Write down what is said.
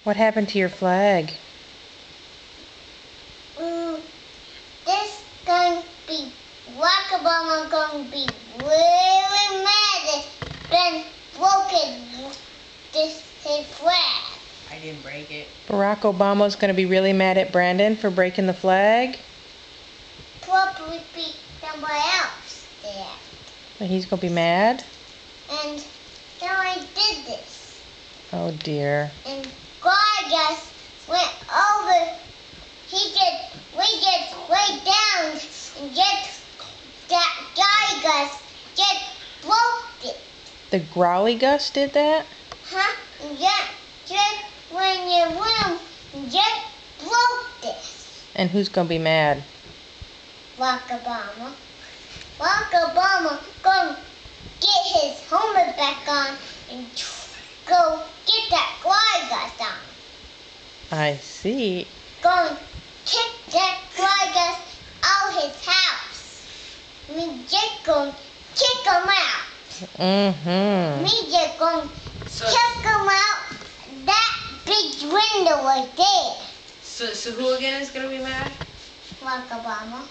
What happened to your flag? This going to be Barack Obama going to be really mad and broken this his flag. I didn't break it. Barack Obama's going to be really mad at Brandon for breaking the flag? Probably be somebody else there. But he's going to be mad? And then I did this. Oh dear. And God just went over. We just laid down and just that guy just broke it. The Growly Gus did that? Huh? And just when you room just broke this. And who's going to be mad? Barack Obama. Barack Obama gonna get his helmet back on and go get that fly gus on. I see. Gonna kick that fly gus out his house. We just gonna kick him out. Mm-hmm. We just gonna kick him out that big window right there. So who again is gonna be mad? Barack Obama.